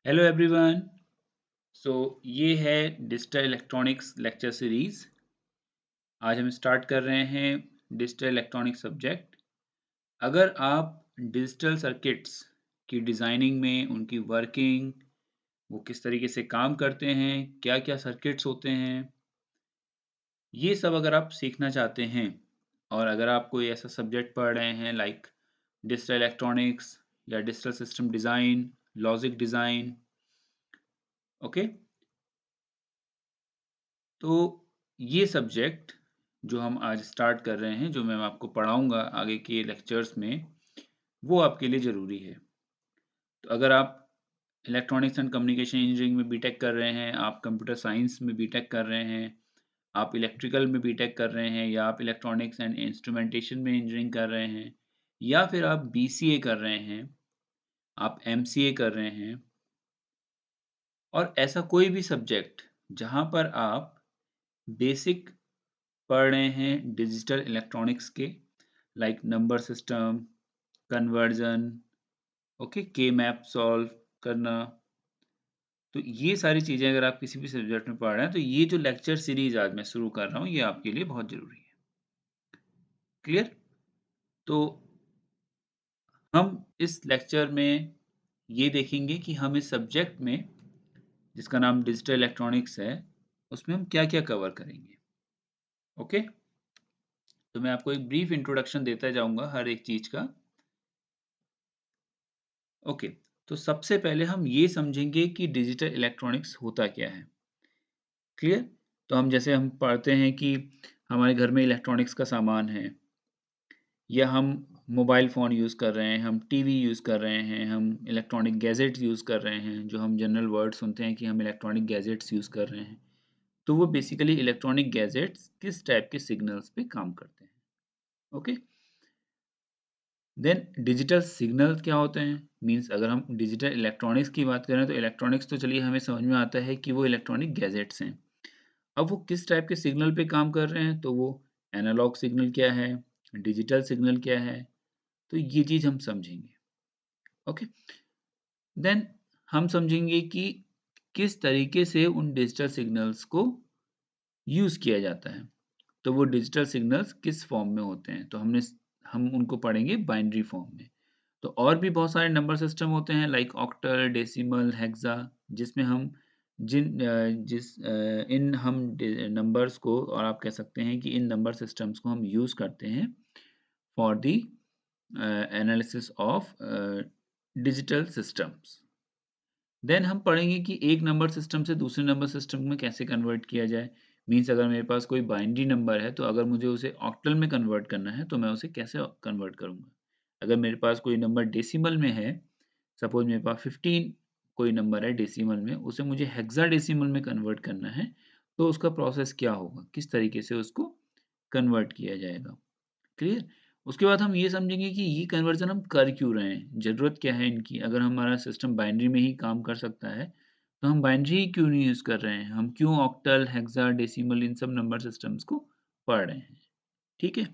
Hello everyone. सो ये है digital electronics lecture series. आज हम स्टार्ट कर रहे हैं डिजिटल इलेक्ट्रॉनिक्स सब्जेक्ट। अगर आप डिजिटल सर्किट्स की डिज़ाइनिंग में उनकी वर्किंग, वो किस तरीके से काम करते हैं, क्या क्या सर्किट्स होते हैं, ये सब अगर आप सीखना चाहते हैं और अगर आप कोई ऐसा सब्जेक्ट पढ़ रहे हैं लाइक डिजिटल इलेक्ट्रॉनिक्स या digital system design, logic design, okay, तो ये सब्जेक्ट जो हम आज स्टार्ट कर रहे हैं, जो मैं आपको पढ़ाऊँगा आगे के लेक्चर्स में, वो आपके लिए ज़रूरी है। तो अगर आप इलेक्ट्रॉनिक्स एंड कम्युनिकेशन इंजीनियरिंग में बीटेक कर रहे हैं, आप कंप्यूटर साइंस में बीटेक कर रहे हैं, आप इलेक्ट्रिकल में बीटेक कर रहे हैं या आप इलेक्ट्रॉनिक्स एंड इंस्ट्रूमेंटेशन में इंजीनियरिंग कर रहे हैं या फिर आप बीसीए कर रहे हैं, आप एमसीए कर रहे हैं और ऐसा कोई भी सब्जेक्ट जहाँ पर आप बेसिक पढ़ रहे हैं डिजिटल इलेक्ट्रॉनिक्स के, like number system, conversion, okay, के मैप सॉल्व करना। तो ये सारी चीज़ें अगर आप किसी भी सब्जेक्ट में पढ़ रहे हैं तो ये जो लेक्चर सीरीज आज मैं शुरू कर रहा हूँ ये आपके लिए बहुत ज़रूरी है। क्लियर? तो हम इस लेक्चर में ये देखेंगे कि हम इस सब्जेक्ट में, जिसका नाम डिजिटल इलेक्ट्रॉनिक्स है, उसमें हम क्या-क्या कवर करेंगे। ओके? तो मैं आपको एक ब्रीफ इंट्रोडक्शन देता जाऊँगा हर एक चीज़ का। ओके, तो सबसे पहले हम ये समझेंगे कि डिजिटल इलेक्ट्रॉनिक्स होता क्या है। क्लियर? तो हम पढ़ते हैं कि हमारे घर में इलेक्ट्रॉनिक्स का सामान है या हम मोबाइल फ़ोन यूज़ कर रहे हैं, हम टीवी यूज़ कर रहे हैं, हम इलेक्ट्रॉनिक गैजेट्स यूज़ कर रहे हैं, जो हम जनरल वर्ड सुनते हैं कि हम इलेक्ट्रॉनिक गैजेट्स यूज़ कर रहे हैं। तो वो बेसिकली इलेक्ट्रॉनिक गैजेट्स किस टाइप के सिग्नल्स पे काम करते हैं। ओके? देन डिजिटल सिग्नल क्या होते हैं? मीन्स अगर हम डिजिटल इलेक्ट्रॉनिक्स की बात करें तो इलेक्ट्रॉनिक्स तो चलिए हमें समझ में आता है कि वो इलेक्ट्रॉनिक गैजेट्स हैं। अब वो किस टाइप के सिग्नल पे काम कर रहे हैं, तो वो एनालॉग सिग्नल क्या है, डिजिटल सिग्नल क्या है, तो ये चीज़ हम समझेंगे। ओके? देन हम समझेंगे कि किस तरीके से उन डिजिटल सिग्नल्स को यूज़ किया जाता है। तो वो डिजिटल सिग्नल्स किस फॉर्म में होते हैं, तो हम उनको पढ़ेंगे बाइनरी फॉर्म में। तो और भी बहुत सारे नंबर सिस्टम होते हैं लाइक ऑक्टल, डेसिमल, हेक्सा, जिसमें हम इन हम नंबर्स को, और आप कह सकते हैं कि इन नंबर सिस्टम्स को हम यूज़ करते हैं for the analysis of digital systems. Then हम पढ़ेंगे कि एक नंबर सिस्टम से दूसरे नंबर सिस्टम में कैसे कन्वर्ट किया जाए। मीन्स अगर मेरे पास कोई बाइनरी नंबर है तो अगर मुझे उसे ऑक्टल में कन्वर्ट करना है तो मैं उसे कैसे कन्वर्ट करूँगा। अगर मेरे पास कोई नंबर डेसिमल में है, सपोज मेरे पास 15 कोई नंबर है डेसिमल में, उसे मुझे हेक्साडेसिमल में कन्वर्ट करना है, तो उसका प्रोसेस क्या होगा, किस तरीके से उसको कन्वर्ट किया जाएगा। क्लियर? उसके बाद हम ये समझेंगे कि ये कन्वर्जन हम कर क्यों रहे हैं, ज़रूरत क्या है इनकी। अगर हमारा सिस्टम बाइनरी में ही काम कर सकता है, तो हम बाइनरी ही क्यों नहीं यूज़ कर रहे हैं? हम क्यों ऑक्टल, हेक्सा, डेसिमल इन सब नंबर सिस्टम्स को पढ़ रहे हैं? ठीक है?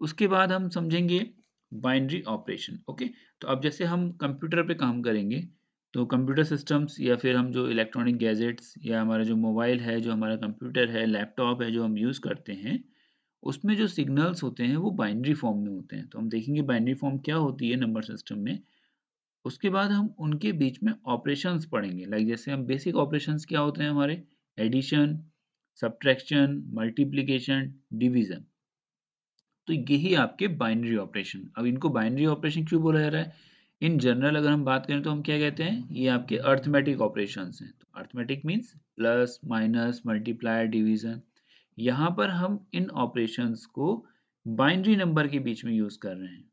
उसके बाद हम समझेंगे बाइनरी ऑपरेशन। ओके? तो अब जैसे हम कंप्यूटर पे काम करेंगे, तो कंप्यूटर सिस्टम्स या फिर हम जो इलेक्ट्रॉनिक गैजेट्स या हमारा जो मोबाइल है, जो हमारा कंप्यूटर है, लैपटॉप है, जो हम यूज़ करते हैं, उसमें जो सिग्नल्स होते हैं वो बाइनरी फॉर्म में होते हैं। तो हम देखेंगे बाइनरी फॉर्म क्या होती है नंबर सिस्टम में। उसके बाद हम उनके बीच में ऑपरेशंस पढ़ेंगे। लाइक जैसे हम बेसिक ऑपरेशंस क्या होते हैं हमारे, एडिशन, सब्ट्रैक्शन, मल्टीप्लिकेशन, डिवीज़न। तो यही आपके बाइनरी ऑपरेशन। अब इनको बाइनरी ऑपरेशन क्यों बोला जा रहा है? इन जनरल अगर हम बात करें तो हम क्या कहते हैं? ये आपके अरिथमेटिक ऑपरेशंस हैं। तो arithmetic means plus, minus, multiply, division. यहाँ पर हम इन ऑपरेशंस को बाइनरी नंबर के बीच में यूज़ कर रहे हैं।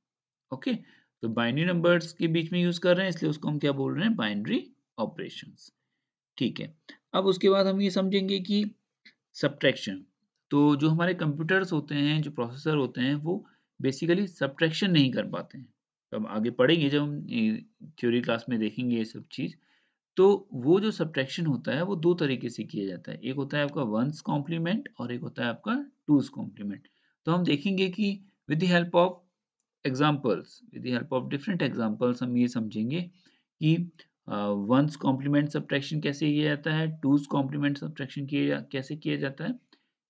ओके? तो बाइनरी नंबर्स के बीच में यूज़ कर रहे हैं, इसलिए उसको हम क्या बोल रहे हैं? Binary operations. ठीक है। अब उसके बाद हम ये समझेंगे कि सब्ट्रैक्शन। तो जो हमारे कंप्यूटर्स होते हैं, जो प्रोसेसर होते हैं, वो बेसिकली सब्ट्रैक्शन नहीं कर पाते हैं। तो हम आगे पढ़ेंगे जब हम थ्योरी क्लास में देखेंगे ये सब चीज़। तो वो जो सब्ट्रैक्शन होता है वो 2 तरीके से किया जाता है। एक होता है आपका वन्स कॉम्प्लीमेंट और एक होता है आपका टूज़ कॉम्प्लीमेंट। तो हम देखेंगे कि with the help of examples, with the help of different examples हम ये समझेंगे कि वंस कॉम्प्लीमेंट सब्ट्रैक्शन कैसे किया जाता है, टूज़ कॉम्प्लीमेंट सब्ट्रैक्शन कैसे किया जाता है,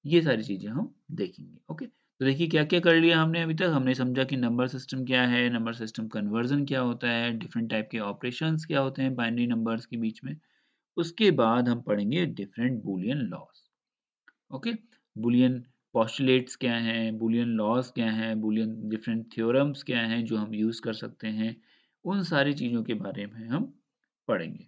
ये सारी चीज़ें हम देखेंगे। ओके, तो देखिए क्या-क्या कर लिया हमने अभी तक। हमने समझा कि नंबर सिस्टम क्या है, नंबर सिस्टम कन्वर्जन क्या होता है, डिफरेंट टाइप के ऑपरेशंस क्या होते हैं बाइनरी नंबर्स के बीच में। उसके बाद हम पढ़ेंगे different Boolean laws. Okay, Boolean postulates क्या हैं, बूलियन लॉज़ क्या हैं, बूलियन डिफरेंट थ्योरम्स क्या हैं जो हम यूज़ कर सकते हैं, उन सारी चीज़ों के बारे में हम पढ़ेंगे।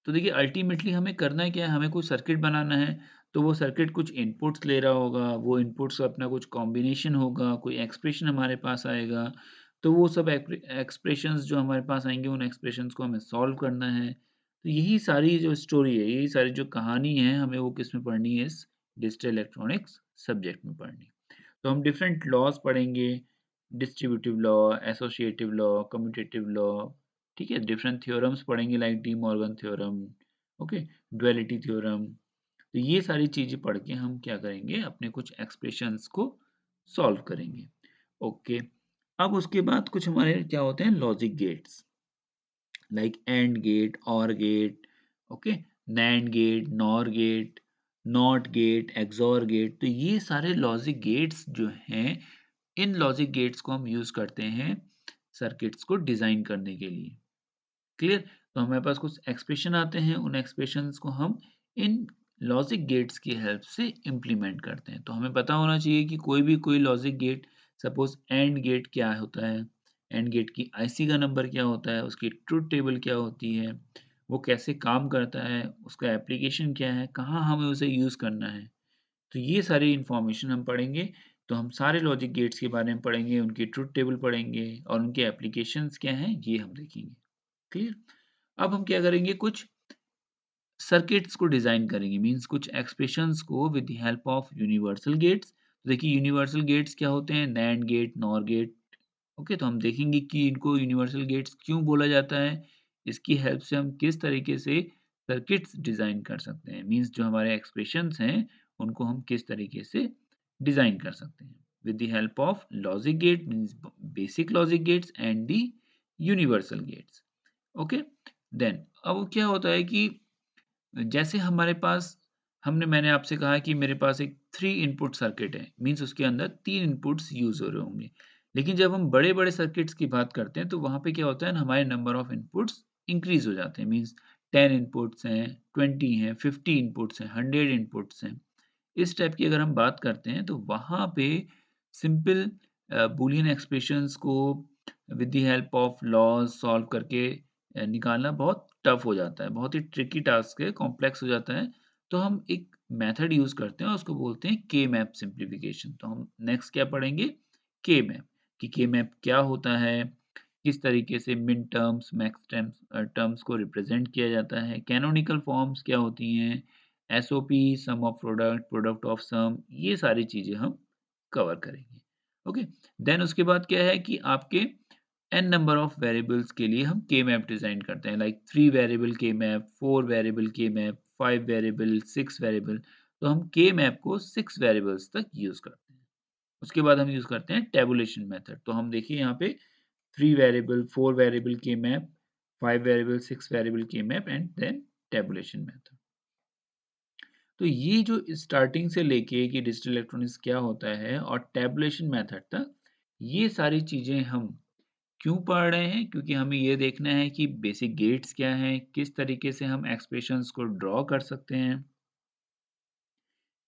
तो देखिए अल्टीमेटली हमें करना क्या है, हमें कोई सर्किट बनाना है, तो वो सर्किट कुछ इनपुट्स ले रहा होगा, वो इनपुट्स का अपना कुछ कॉम्बिनेशन होगा, कोई एक्सप्रेशन हमारे पास आएगा, तो वो सब एक्सप्रेशंस जो हमारे पास आएँगे, उन एक्सप्रेशंस को हमें सॉल्व करना है। तो यही सारी जो स्टोरी है, यही सारी जो कहानी है, हमें वो किसमें पढ़नी है, इस डिजिटल इलेक्ट्रॉनिक्स सब्जेक्ट में पढ़नी है। तो हम डिफरेंट लॉज़ पढ़ेंगे, distributive law, associative law, commutative law, ठीक है? डिफरेंट थ्योरम्स पढ़ेंगे like De Morgan theorem, okay, duality theorem. तो ये सारी चीज़ें पढ़ के हम क्या करेंगे, अपने कुछ एक्सप्रेशंस को सॉल्व करेंगे। ओके, अब उसके बाद कुछ हमारे क्या होते हैं, logic gates like AND gate, OR gate, okay, NAND gate, NOR gate, NOT gate, XOR gate. तो ये सारे लॉजिक गेट्स जो हैं, इन लॉजिक गेट्स को हम यूज़ करते हैं सर्किट्स को डिज़ाइन करने के लिए। क्लियर? तो हमारे पास कुछ एक्सप्रेशन आते हैं, उन एक्सप्रेशंस को हम इन लॉजिक गेट्स की हेल्प से इम्प्लीमेंट करते हैं। तो हमें पता होना चाहिए कि कोई logic gate, suppose and gate क्या होता है, एंड गेट की आईसी का नंबर क्या होता है, उसकी ट्रुथ टेबल क्या होती है, वो कैसे काम करता है, उसका एप्लीकेशन क्या है, कहाँ हमें उसे यूज़ करना है। तो ये सारी इन्फॉर्मेशन हम पढ़ेंगे। तो हम सारे लॉजिक गेट्स के बारे में पढ़ेंगे, उनकी ट्रुथ टेबल पढ़ेंगे और उनके एप्लीकेशंस क्या हैं, ये हम देखेंगे। क्लियर? अब हम क्या करेंगे, कुछ सर्किट्स को डिज़ाइन करेंगे, मीन्स कुछ एक्सप्रेशंस को with the help of universal gates. तो देखिए यूनिवर्सल गेट्स क्या होते हैं, NAND gate, NOR gate. Okay, तो हम देखेंगे कि इनको यूनिवर्सल गेट्स क्यों बोला जाता है, इसकी हेल्प से हम किस तरीके से सर्किट्स डिज़ाइन कर सकते हैं, मीन्स जो हमारे एक्सप्रेशंस हैं उनको हम किस तरीके से डिज़ाइन कर सकते हैं with the help of logic gate, means basic logic gates and the universal gates. Okay, then अब क्या होता है कि जैसे हमारे पास, मैंने आपसे कहा कि मेरे पास एक 3 इनपुट सर्किट है, मीन्स उसके अंदर 3 इनपुट्स यूज़ हो रहे होंगे। लेकिन जब हम बड़े-बड़े सर्किट्स की बात करते हैं, तो वहाँ पे क्या होता है ना, हमारे नंबर ऑफ इनपुट्स इंक्रीज़ हो जाते हैं, मीन्स 10 इनपुट्स हैं, 20 हैं, 50 इनपुट्स हैं, 100 इनपुट्स हैं। इस टाइप की अगर हम बात करते हैं, तो वहाँ पे सिंपल बूलियन एक्सप्रेशंस को with the help of laws solve करके निकालना बहुत टफ हो जाता है, बहुत ही ट्रिकी टास्क है, कॉम्प्लेक्स हो जाता है। तो हम एक मेथड यूज़ करते हैं और उसको बोलते हैं के मैप सिम्प्लिफिकेशन। तो हम नेक्स्ट क्या पढ़ेंगे, के मैप, कि के मैप क्या होता है, किस तरीके से min terms, max terms terms को रिप्रेजेंट किया जाता है, कैनोनिकल फॉर्म्स क्या होती हैं, SOP, sum of product, product of sum, ये सारी चीज़ें हम कवर करेंगे। ओके, देन उसके बाद क्या है कि आपके n नंबर ऑफ वेरिएबल्स के लिए हम के मैप डिज़ाइन करते हैं, लाइक 3 वेरिएबल के मैप, 4 वेरिएबल के मैप, 5 वेरिएबल, 6 वेरिएबल। तो हम के मैप को 6 वेरिएबल्स तक यूज़ करते हैं। उसके बाद हम यूज़ करते हैं टैबुलेशन मेथड। तो हम देखिए यहाँ पे 3 वेरिएबल, 4 वेरिएबल के मैप, 5 वेरिएबल, 6 वेरिएबल के map and then tabulation method. तो ये जो स्टार्टिंग से लेके कि डिजिटल इलेक्ट्रॉनिक्स क्या होता है और टैबुलेशन मेथड तक, ये सारी चीज़ें हम क्यों पढ़ रहे हैं? क्योंकि हमें ये देखना है कि बेसिक गेट्स क्या हैं, किस तरीके से हम एक्सप्रेशंस को ड्रॉ कर सकते हैं,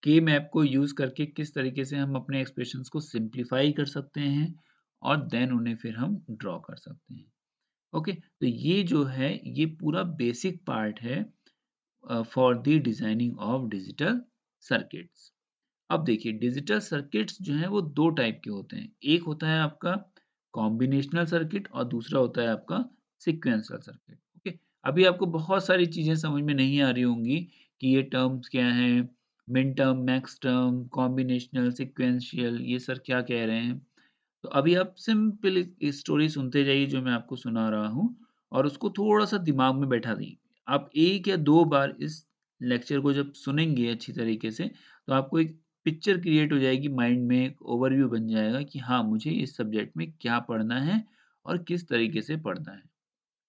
के मैप को यूज़ करके किस तरीके से हम अपने एक्सप्रेशंस को सिंप्लीफाई कर सकते हैं और देन उन्हें फिर हम ड्रॉ कर सकते हैं। ओके, तो ये जो है, ये पूरा बेसिक पार्ट है for the designing of digital circuits. अब देखिए डिजिटल सर्किट्स जो हैं वो 2 टाइप के होते हैं। एक होता है आपका कॉम्बिनेशनल सर्किट और दूसरा होता है आपका सीक्वेंशियल सर्किट। ओके? अभी आपको बहुत सारी चीज़ें समझ में नहीं आ रही होंगी कि ये टर्म्स क्या हैं, min term, max term, combinational, sequential, ये सर क्या कह रहे हैं? तो अभी आप सिंपल एक स्टोरी सुनते जाइए जो मैं आपको सुना रहा हूँ और उसको थोड़ा-सा दिमाग में बैठा दीजिए। आप 1 या 2 बार इस लेक्चर को जब सुनेंगे अच्छी तरीके से, तो आपको एक पिक्चर क्रिएट हो जाएगी माइंड में, एक ओवरव्यू बन जाएगा कि हाँ, मुझे इस सब्जेक्ट में क्या पढ़ना है और किस तरीके से पढ़ना है।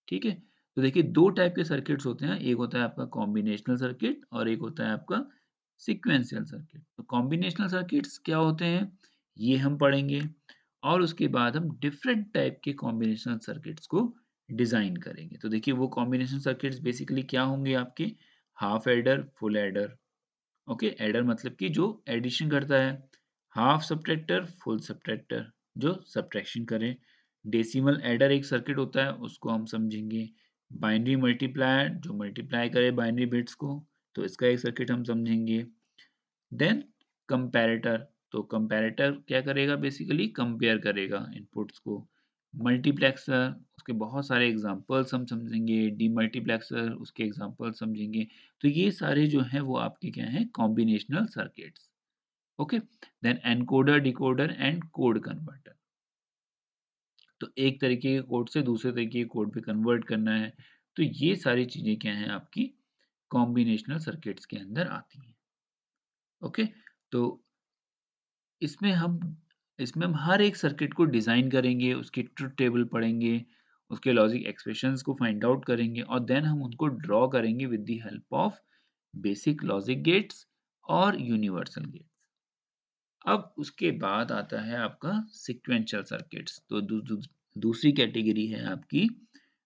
ठीक है? तो देखिए 2 टाइप के सर्किट्स होते हैं, एक होता है आपका कॉम्बिनेशनल सर्किट और एक होता है आपका सीक्वेंशियल सर्किट। तो कॉम्बिनेशनल सर्किट्स क्या होते हैं, ये हम पढ़ेंगे और उसके बाद हम डिफरेंट टाइप के कॉम्बिनेशनल सर्किट्स को डिज़ाइन करेंगे। तो देखिए वो कॉम्बिनेशन सर्किट्स बेसिकली क्या होंगे आपके, half adder, full adder. Okay, adder मतलब कि जो एडिशन करता है, हाफ सब्ट्रैक्टर, फुल सब्ट्रैक्टर जो सब्ट्रैक्शन करे, डेसिमल एडर एक सर्किट होता है उसको हम समझेंगे, बाइनरी मल्टीप्लायर जो मल्टीप्लाई करे बाइनरी बिट्स को, तो इसका एक सर्किट हम समझेंगे। देन कंपैरेटर, तो कंपैरेटर क्या करेगा, बेसिकली कंपेयर करेगा इनपुट्स को। मल्टीप्लेक्सर, उसके बहुत सारे एग्जांपल्स हम समझेंगे, डीमल्टीप्लेक्सर उसके एग्जांपल्स समझेंगे। तो ये सारे जो हैं वो आपके क्या हैं, combinational circuits. Okay, then encoder, decoder and code converter. तो एक तरीके के कोड से दूसरे तरीके के कोड पे कन्वर्ट करना है। तो ये सारी चीजें क्या हैं आपकी कॉम्बिनेशनल सर्किट्स के अंदर आती हैं। ओके, तो इसमें हम इसमें हम हर एक सर्किट को डिज़ाइन करेंगे, उसकी ट्रुथ टेबल पढ़ेंगे, उसके लॉजिक एक्सप्रेशंस को फाइंड आउट करेंगे और देन हम उनको ड्रॉ करेंगे with the help of basic logic gets और यूनिवर्सल गेट्स। अब उसके बाद आता है आपका सीक्वेंशियल सर्किट्स। तो दूसरी कैटेगरी है आपकी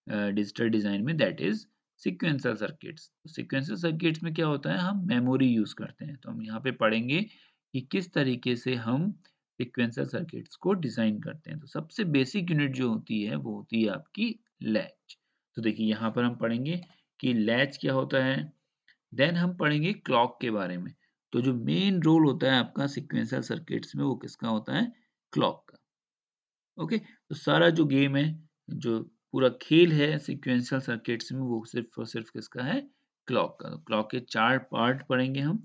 डिजिटल डिज़ाइन में, that is sequential circuits. Sequential circuits में क्या होता है, हम मेमोरी यूज़ करते हैं। तो हम यहाँ पे पढ़ेंगे कि किस तरीके से हम सीक्वेंशियल सर्किट्स को डिज़ाइन करते हैं। तो सबसे बेसिक यूनिट जो होती है वो होती है आपकी लैच। तो देखिए यहाँ पर हम पढ़ेंगे कि लैच क्या होता है, देन हम पढ़ेंगे क्लॉक के बारे में। तो जो मेन रोल होता है आपका सीक्वेंशियल सर्किट्स में वो किसका होता है, क्लॉक का। ओके, तो सारा जो गेम है, जो पूरा खेल है सीक्वेंशियल सर्किट्स में, वो सिर्फ और सिर्फ किसका है, क्लॉक का। तो क्लॉक के 4 पार्ट पढ़ेंगे हम।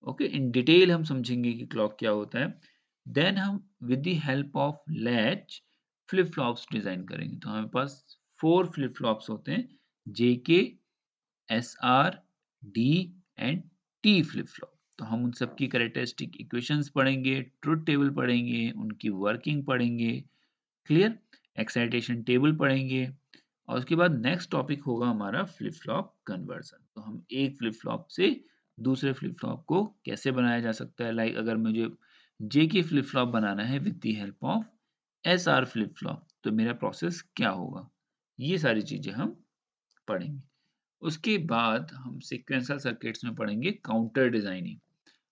ओके, इन डिटेल हम समझेंगे कि क्लॉक क्या होता है। देन हम with the help of latch flip flops design करेंगे। तो हमारे पास 4 फ्लिप फ्लॉप्स होते हैं, JK, SR, D and T flip flop. तो हम उन सब की कैरेक्टरिस्टिक इक्वेशंस पढ़ेंगे, ट्रुथ टेबल पढ़ेंगे, उनकी वर्किंग पढ़ेंगे। क्लियर, एक्साइटेशन टेबल पढ़ेंगे और उसके बाद नेक्स्ट टॉपिक होगा हमारा फ्लिप फ्लॉप कन्वर्जन। तो हम एक फ्लिप फ्लॉप से दूसरे फ्लिप फ्लॉप को कैसे बनाया जा सकता है, लाइक अगर मुझे जे की फ्लिप फ्लॉप बनाना है with the help of S R flip flop, तो मेरा प्रोसेस क्या होगा, ये सारी चीजें हम पढ़ेंगे। उसके बाद हम सीक्वेंशियल सर्किट्स में पढ़ेंगे काउंटर डिजाइनिंग।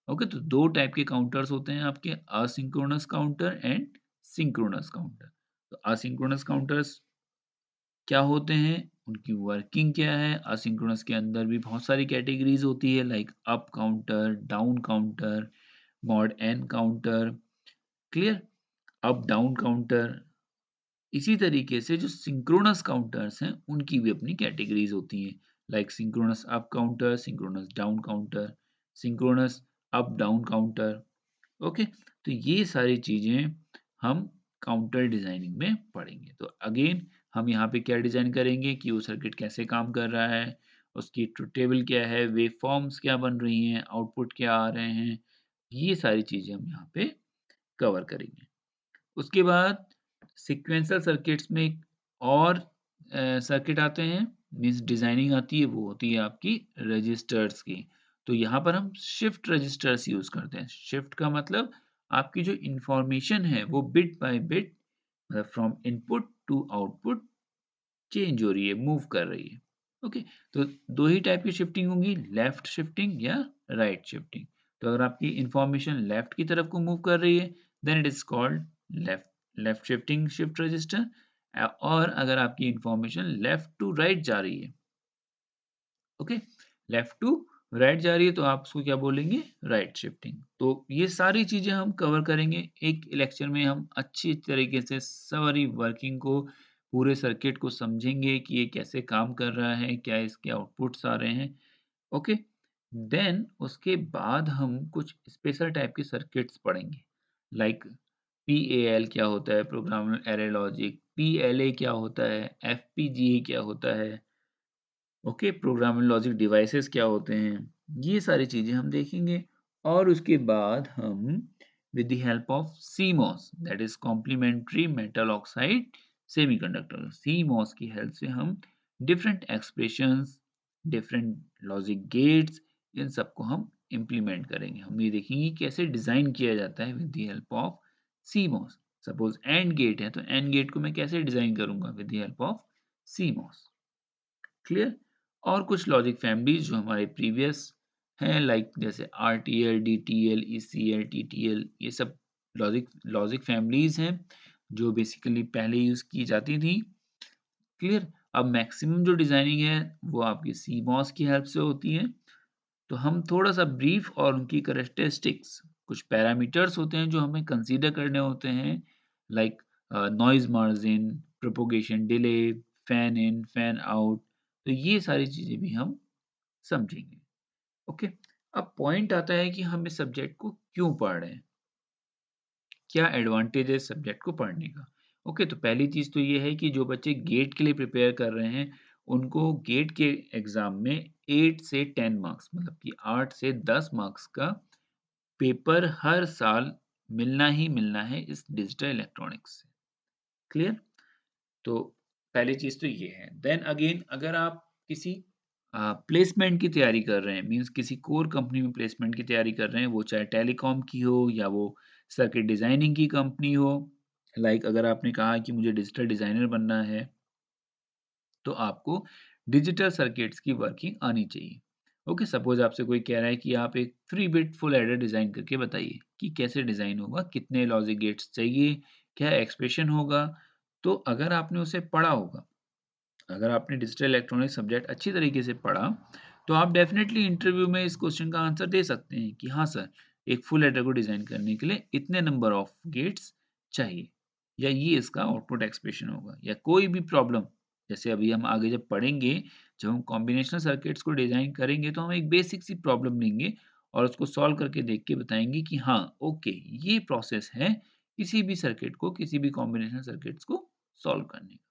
ओके, तो 2 टाइप के काउंटर्स होते हैं आपके, asynchronous counter and synchronous counter. तो असिंक्रोनस काउंटर्स क्या होते हैं, उनकी वर्किंग क्या है, असिंक्रोनस के अंदर भी बहुत सारी कैटेगरीज होती है, like up counter, down counter, mod N counter. Clear, up down counter. इसी तरीके से जो सिंक्रोनस काउंटर्स हैं उनकी भी अपनी कैटेगरीज होती हैं, like synchronous up counter, synchronous down counter, synchronous up down counter. Okay, तो ये सारी चीजें हम काउंटर डिजाइनिंग में पढ़ेंगे। तो अगेन हम यहाँ पे क्या डिजाइन करेंगे कि वो सर्किट कैसे काम कर रहा है, उसकी ट्रुथ टेबल क्या है, वेव फॉर्म्स क्या बन रही हैं, आउटपुट क्या आ रहे हैं, ये सारी चीजें हम यहाँ पे कवर करेंगे। उसके बाद सीक्वेंशियल सर्किट्स में एक और सर्किट आते हैं, मीन्स डिजाइनिंग आती है, वो होती है आपकी रजिस्टर्स की। तो यहाँ पर हम शिफ्ट रजिस्टर्स यूज करते हैं। शिफ्ट का मतलब आपकी जो इंफॉर्मेशन है वो बिट बाय बिट, मतलब from input to output change हो रही है, मूव कर रही है। ओके, तो दो ही टाइप की शिफ्टिंग होंगी, लेफ्ट शिफ्टिंग या राइट शिफ्टिंग। तो अगर आपकी इंफॉर्मेशन लेफ्ट की तरफ को मूव कर रही है, then it is called left left shifting shift register. और अगर आपकी इंफॉर्मेशन लेफ्ट टू राइट जा रही है, ओके, लेफ्ट टू राइट जा रही है, तो आप उसको क्या बोलेंगे, राइट शिफ्टिंग। तो ये सारी चीजें हम कवर करेंगे एक लेक्चर में। हम अच्छी तरीके से सारी वर्किंग को, पूरे सर्किट को समझेंगे कि ये कैसे काम कर रहा है, क्या इसके आउटपुट्स आ रहे हैं। ओके, देन उसके बाद हम कुछ स्पेशल टाइप के सर्किट्स पढ़ेंगे, लाइक पीएएल क्या होता है, प्रोग्रामेबल एरे लॉजिक, पीएलए क्या होता है, एफपीजीए क्या होता है, ओके, प्रोग्रामेबल लॉजिक डिवाइसेस क्या होते हैं, ये सारी चीजें हम देखेंगे। और उसके बाद हम with the help of CMOS, that is complementary metal oxide semiconductor, CMOS की हेल्प से हम different expressions, different logic gates, इन सबको हम इम्प्लीमेंट करेंगे। हम ये देखेंगे कि कैसे डिज़ाइन किया जाता है with the help of CMOS. Suppose and gate है तो एंड गेट को मैं कैसे डिज़ाइन करूँगा with the help of CMOS. Clear? और कुछ लॉजिक फैमिलीज़ जो हमारे प्रीवियस हैं, लाइक जैसे आरटीएल, डीटीएल, ईसीएल, टीटीएल, ये सब लॉजिक लॉजिक फैमिलीज़ हैं जो बेसिकली पहले यूज़ की जाती थी। क्लियर? अब मैक्सिमम जो डिज़ाइनिंग है वो आपकी सीमॉस की हेल्प से होती है। तो हम थोड़ा-सा ब्रीफ और उनकी कैरेक्टरिस्टिक्स, कुछ पैरामीटर्स होते हैं जो हमें कंसीडर करने होते हैं, like noise margin, propagation delay, fan in, fan out, तो ये सारी चीज़ें भी हम समझेंगे। ओके? अब पॉइंट आता है कि हम इस सब्जेक्ट को क्यों पढ़ रहे हैं? क्या एडवांटेज है इस सब्जेक्ट को पढ़ने का? ओके, तो पहली चीज़ तो ये है कि जो बच्चे गेट के लिए प्रिपेयर कर रहे हैं, उनको गेट के एग्ज़ाम में 8 से 10 मार्क्स, मतलब कि 8 से 10 मार्क्स का पेपर हर साल मिलना ही मिलना है इस डिजिटल इलेक्ट्रॉनिक्स से। क्लियर? तो पहली चीज़ तो ये है। देन अगेन अगर आप किसी प्लेसमेंट की तैयारी कर रहे हैं, मीन्स किसी कोर कंपनी में प्लेसमेंट की तैयारी कर रहे हैं, वो चाहे टेलीकॉम की हो या वो सर्किट डिज़ाइनिंग की कंपनी हो, लाइक अगर आपने कहा कि मुझे डिजिटल डिज़ाइनर बनना है, तो आपको डिजिटल सर्किट्स की वर्किंग आनी चाहिए। ओके, सपोज़ आपसे कोई कह रहा है कि आप एक 3 बिट फुल एडर डिज़ाइन करके बताइए कि कैसे डिज़ाइन होगा, कितने लॉजिक गेट्स चाहिए, क्या एक्सप्रेशन होगा। तो अगर आपने उसे पढ़ा होगा, अगर आपने डिजिटल इलेक्ट्रॉनिक सब्जेक्ट अच्छी तरीके से पढ़ा, तो आप डेफ़िनेटली इंटरव्यू में इस क्वेश्चन का आंसर दे सकते हैं कि हाँ सर, एक फुल एडर को डिज़ाइन करने के लिए इतने नंबर ऑफ गेट्स चाहिए, या ये इसका आउटपुट एक्सप्रेशन होगा, या कोई भी प्रॉब्लम, जैसे अभी हम आगे जब पढ़ेंगे, जब हम कॉम्बिनेशनल सर्किट्स को डिज़ाइन करेंगे, तो हम एक बेसिक सी प्रॉब्लम लेंगे और उसको सॉल्व करके देख के बताएँगे कि हाँ, ओके, ये प्रोसेस है किसी भी सर्किट को, किसी भी कॉम्बिनेशनल सर्किट्स को सॉल्व करने का।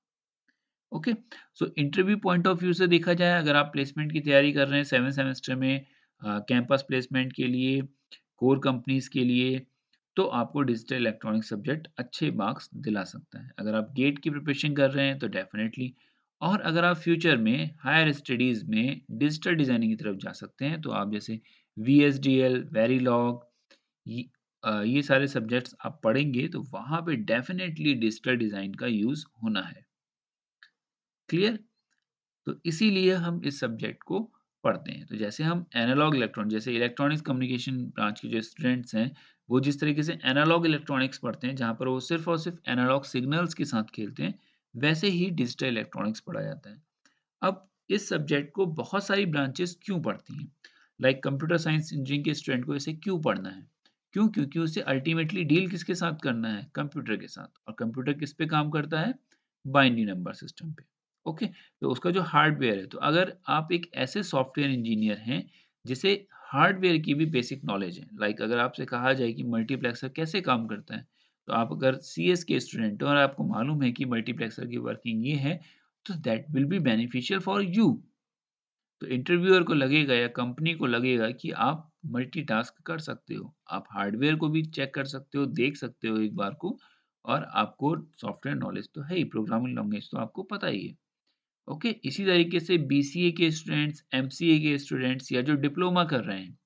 Okay, so interview point of view से देखा जाए, अगर आप प्लेसमेंट की तैयारी कर रहे हैं 7 सेमेस्टर में, कैंपस प्लेसमेंट के लिए, कोर कंपनीज के लिए, तो आपको डिजिटल इलेक्ट्रॉनिक सब्जेक्ट अच्छे मार्क्स दिला सकता है। अगर आप गेट की प्रिपरेशन कर रहे हैं तो डेफिनेटली, और अगर आप फ्यूचर में हायर स्टडीज में डिजिटल डिजाइनिंग की तरफ जा सकते हैं, तो आप जैसे VSDL, वेरीलॉग, ये सारे सब्जेक्ट्स आप पढ़ेंगे, तो वहाँ पे डेफिनेटली डिजिटल डिजाइन का यूज होना है। क्लियर? तो इसीलिए हम इस सब्जेक्ट को पढ़ते हैं। तो जैसे हम एनालॉग इलेक्ट्रॉन, जैसे इलेक्ट्रॉनिक्स कम्युनिकेशन ब्रांच के जो स्टूडेंट्स हैं, वो जिस तरीके से एनालॉग इलेक्ट्रॉनिक्स पढ़ते हैं, जहाँ पर वो सिर्फ़ और सिर्फ़ एनालॉग सिग्नल्स के साथ खेलते हैं, वैसे ही डिजिटल इलेक्ट्रॉनिक्स पढ़ा जाता है। अब इस सब्जेक्ट को बहुत सारी ब्रांचेस क्यों पढ़ती हैं? लाइक कंप्यूटर साइंस इंजीनियरिंग के स्टूडेंट को इसे क्यों पढ़ना है? क्यों? क्योंकि उसे अल्टीमेटली डील किसके साथ करना है? कंप्यूटर के साथ, और कंप्यूटर किस पे काम करता है? बाइनरी नंबर सिस्टम पे। ओके? तो उसका जो हार्डवेयर है, तो अगर आप एक ऐसे सॉफ्टवेयर इंजीनियर हैं, जिसे हार्डवेयर की भी बेसिक नॉलेज है, लाइक अगर आपसे कहा जाए कि मल्टीप्लेक्सर कैसे काम करता है, तो आप अगर सीएस के स्टूडेंट हो और आपको मालूम है कि मल्टीप्लेक्सर की वर्किंग ये है, तो that will be beneficial for you. तो इंटरव्यूअर को लगेगा या कंपनी को लगेगा कि आप मल्टीटास्क कर सकते हो। आप हार्डवेयर को भी चेक कर सकते हो, देख सकते हो एक बार को, और आपको सॉफ्टवेयर नॉलेज तो है ही, प्रोग्रामिंग लैंग्वेज तो आपको पता ही है। ओके, इसी तरीके से बीसीए के स्टूडेंट्स, एमसीए के स्टूडेंट्स, या जो डिप्लोमा कर रहे हैं,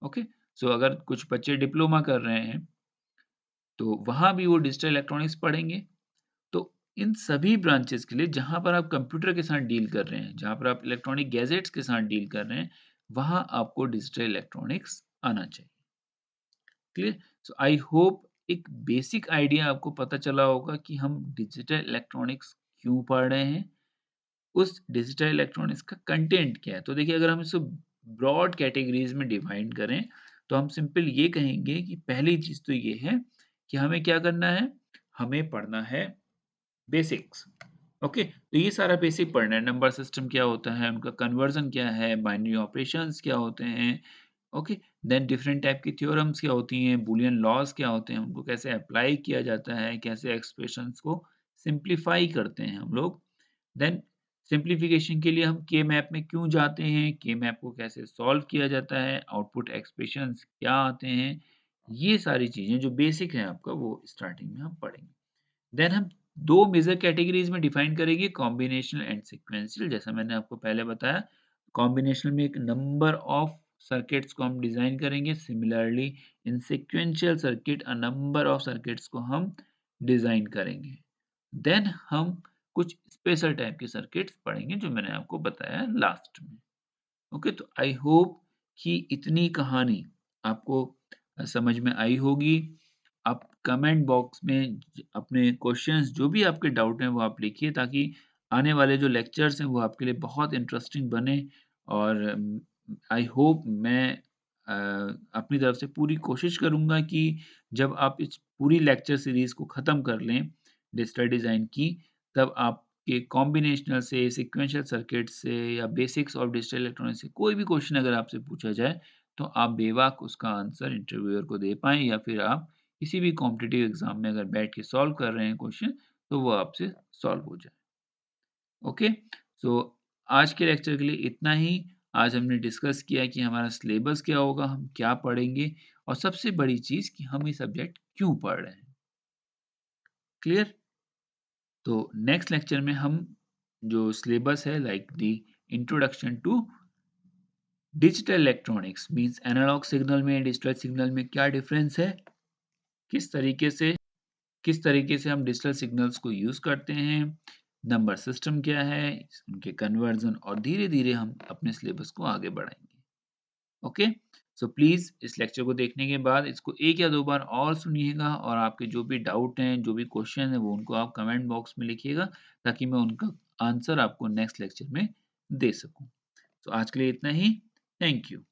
ओके, सो अगर कुछ बच्चे डिप्लोमा कर रहे हैं, तो वहाँ भी वो डिजिटल इलेक्ट्रॉनिक्स पढ़ेंगे। तो इन सभी ब्रांचेस के लिए जहाँ पर आप कंप्यूटर के साथ डील कर रहे हैं, जहाँ पर आप इलेक्ट्रॉनिक गैजेट्स के साथ डील कर रहे हैं, वहाँ आपको डिजिटल इलेक्ट्रॉनिक्स आना चाहिए। क्लियर? सो आई होप एक बेसिक आइडिया आपको पता चला होगा कि हम डिजिटल इलेक्ट्रॉनिक्स क्यों पढ़ रहे हैं, उस डिजिटल इलेक्ट्रॉनिक्स का कंटेंट क्या है। तो देखिए, अगर हम इसको ब्रॉड कैटेगरीज में डिवाइड करें, तो हम सिंपल ये कहेंगे कि पहली चीज़ तो ये है कि हमें क्या करना है, हमें पढ़ना है बेसिक्स। ओके, तो ये सारा बेसिक पढ़ना है, नंबर सिस्टम क्या होता है, उनका कन्वर्जन क्या है, बाइनरी ऑपरेशंस क्या होते हैं, ओके, देन डिफरेंट टाइप की थ्योरम्स क्या होती हैं, बूलियन लॉज क्या होते हैं, उनको कैसे अप्लाई किया जाता है, कैसे एक्सप्रेशंस को सिंप्लीफाई करते हैं हम लोग। देन सिंप्लीफिकेशन के लिए हम के मैप में क्यों जाते हैं, के मैप को कैसे सॉल्व किया जाता है, आउटपुट एक्सप्रेशंस क्या आते हैं, ये सारी चीज़ें जो बेसिक हैं आपका, वो स्टार्टिंग में हम पढ़ेंगे। देन हम 2 मेजर कैटेगरीज में डिफाइन करेंगे, कॉम्बिनेशनल एंड सीक्वेंशियल। जैसा मैंने आपको पहले बताया, कॉम्बिनेशनल में एक नंबर ऑफ सर्किट्स को हम डिजाइन करेंगे, similarly in sequential circuit a number of circuits को हम डिजाइन करेंगे। देन हम कुछ स्पेशल टाइप के सर्किट्स पढ़ेंगे जो मैंने आपको बताया लास्ट में। ओके, तो आई होप कि इतनी कहानी आपको समझ में आई होगी। आप कमेंट बॉक्स में अपने क्वेश्चंस जो भी आपके डाउट हैं वो आप लिखिए, ताकि आने वाले जो लेक्चर्स हैं वो आपके लिए बहुत इंटरेस्टिंग बने। और आई होप मैं अपनी तरफ से पूरी कोशिश करूंगा कि जब आप इस पूरी लेक्चर सीरीज को ख़त्म कर लें डिजिटल डिज़ाइन की, तब आपके कॉम्बिनेशनल से, सीक्वेंशियल सर्किट से या बेसिक्स ऑफ डिजिटल इलेक्ट्रॉनिक्स से कोई भी क्वेश्चन अगर आपसे पूछा जाए, तो आप बेबाक उसका आंसर इंटरव्यूअर को दे पाएँ, या फिर आप किसी भी कॉम्पिटिटिव एग्ज़ाम में अगर बैठ के सॉल्व कर रहे हैं क्वेश्चन, तो वो आपसे सॉल्व हो जाए। ओके, सो आज के लेक्चर के लिए इतना ही। आज हमने डिस्कस किया कि हमारा सिलेबस क्या होगा, हम क्या पढ़ेंगे, और सबसे बड़ी चीज़ कि हम ये सब्जेक्ट क्यों पढ़ रहे हैं। क्लियर? तो नेक्स्ट लेक्चर में हम जो सिलेबस है, like the introduction to digital electronics, means analog signal में डिजिटल सिग्नल में क्या डिफरेंस है, किस तरीके से किस तरीके से हम डिजिटल सिग्नल्स को यूज करते हैं, नंबर सिस्टम क्या है, उनके कन्वर्जन, और धीरे धीरे हम अपने सिलेबस को आगे बढ़ाएंगे। ओके, सो प्लीज इस लेक्चर को देखने के बाद इसको एक या दो बार और सुनिएगा, और आपके जो भी डाउट हैं, जो भी क्वेश्चन है, वो उनको आप कमेंट बॉक्स में लिखिएगा, ताकि मैं उनका आंसर आपको नेक्स्ट लेक्चर में दे सकूं। तो आज के लिए इतना ही। Thank you.